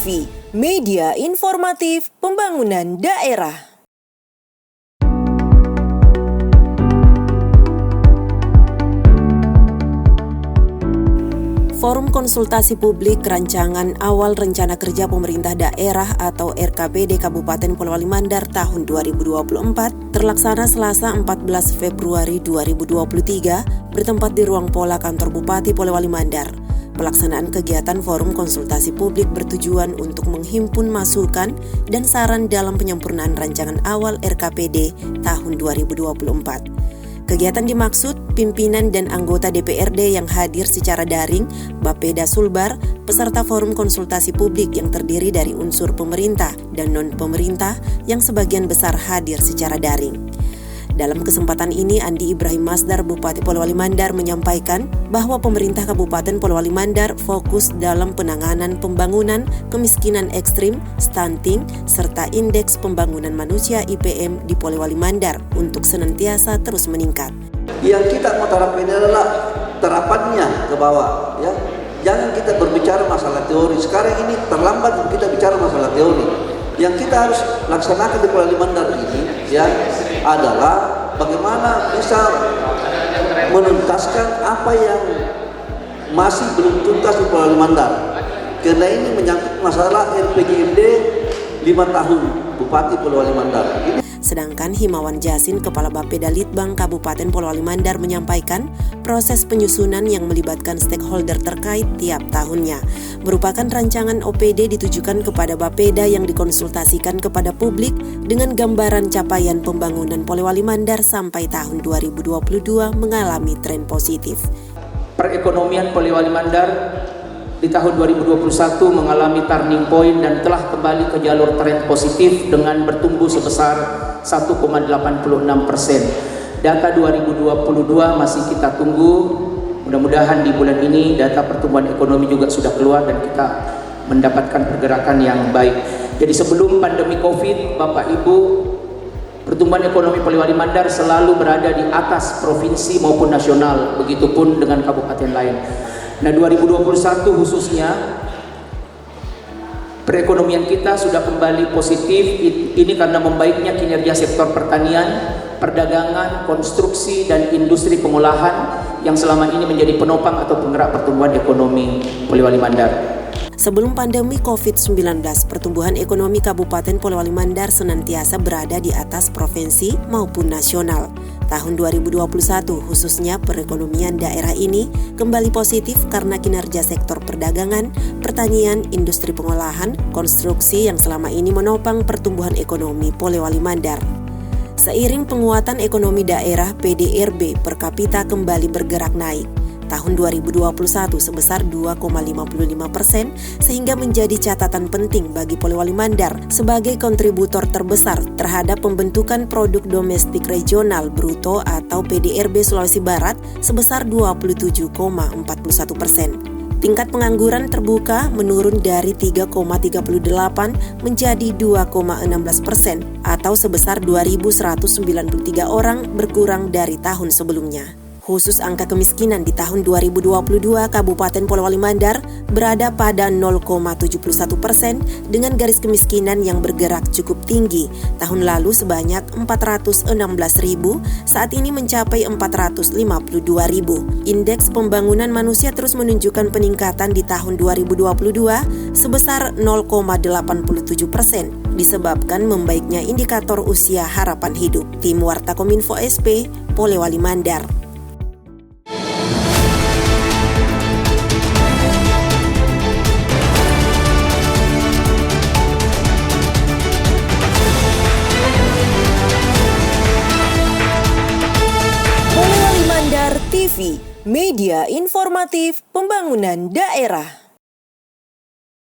TV, media informatif pembangunan daerah. Forum Konsultasi Publik Rancangan Awal Rencana Kerja Pemerintah Daerah atau RKPD Kabupaten Polewali Mandar tahun 2024 terlaksana Selasa 14 Februari 2023 bertempat di Ruang Pola Kantor Bupati Polewali Mandar. Pelaksanaan kegiatan Forum Konsultasi Publik bertujuan untuk menghimpun masukan dan saran dalam penyempurnaan Rancangan Awal RKPD tahun 2024. Kegiatan dimaksud pimpinan dan anggota DPRD yang hadir secara daring, Bapeda Sulbar, peserta forum konsultasi publik yang terdiri dari unsur pemerintah dan non-pemerintah yang sebagian besar hadir secara daring. Dalam kesempatan ini, Andi Ibrahim Masdar, Bupati Polewali Mandar, menyampaikan bahwa pemerintah Kabupaten Polewali Mandar fokus dalam penanganan pembangunan, kemiskinan ekstrim, stunting, serta indeks pembangunan manusia IPM di Polewali Mandar untuk senantiasa terus meningkat. Yang kita mau terapkan adalah terapannya ke bawah, ya. Jangan kita berbicara masalah teori. Sekarang ini terlambat kita bicara masalah teori. Yang kita harus laksanakan di Polewali Mandar ini, ya, adalah bagaimana bisa menuntaskan apa yang masih belum tuntas di Polewali Mandar. Karena ini menyangkut masalah LPJMD 5 tahun Bupati Polewali Mandar. Sedangkan Himawan Jasin, Kepala Bapeda Litbang Kabupaten Polewali Mandar, menyampaikan proses penyusunan yang melibatkan stakeholder terkait tiap tahunnya merupakan rancangan OPD ditujukan kepada Bapeda yang dikonsultasikan kepada publik dengan gambaran capaian pembangunan Polewali Mandar sampai tahun 2022 mengalami tren positif. Perekonomian Polewali Mandar di tahun 2021 mengalami turning point dan telah kembali ke jalur tren positif dengan bertumbuh sebesar 1,86%. Data 2022 masih kita tunggu. Mudah-mudahan di bulan ini data pertumbuhan ekonomi juga sudah keluar dan kita mendapatkan pergerakan yang baik. Jadi sebelum pandemi Covid, Bapak Ibu, pertumbuhan ekonomi Polewali Mandar selalu berada di atas provinsi maupun nasional, begitupun dengan kabupaten lain. Nah, 2021 khususnya perekonomian kita sudah kembali positif. Ini karena membaiknya kinerja sektor pertanian, perdagangan, konstruksi, dan industri pengolahan yang selama ini menjadi penopang atau penggerak pertumbuhan ekonomi Polewali Mandar. Sebelum pandemi COVID-19, pertumbuhan ekonomi Kabupaten Polewali Mandar senantiasa berada di atas provinsi maupun nasional. Tahun 2021 khususnya perekonomian daerah ini kembali positif karena kinerja sektor perdagangan, pertanian, industri pengolahan, konstruksi yang selama ini menopang pertumbuhan ekonomi Polewali Mandar. Seiring penguatan ekonomi daerah, PDRB per kapita kembali bergerak naik. Tahun 2021 sebesar 2,55% sehingga menjadi catatan penting bagi Polewali Mandar sebagai kontributor terbesar terhadap pembentukan produk domestik regional bruto atau PDRB Sulawesi Barat sebesar 27,41%. Tingkat pengangguran terbuka menurun dari 3,38 menjadi 2,16% atau sebesar 2.193 orang berkurang dari tahun sebelumnya. Khusus angka kemiskinan di tahun 2022, Kabupaten Polewali Mandar berada pada 0,71% dengan garis kemiskinan yang bergerak cukup tinggi. Tahun lalu sebanyak 416.000, saat ini mencapai 452.000. Indeks pembangunan manusia terus menunjukkan peningkatan di tahun 2022 sebesar 0,87%, disebabkan membaiknya indikator usia harapan hidup. Tim Warta Kominfo SP, Polewali Mandar. TV, media informatif pembangunan daerah.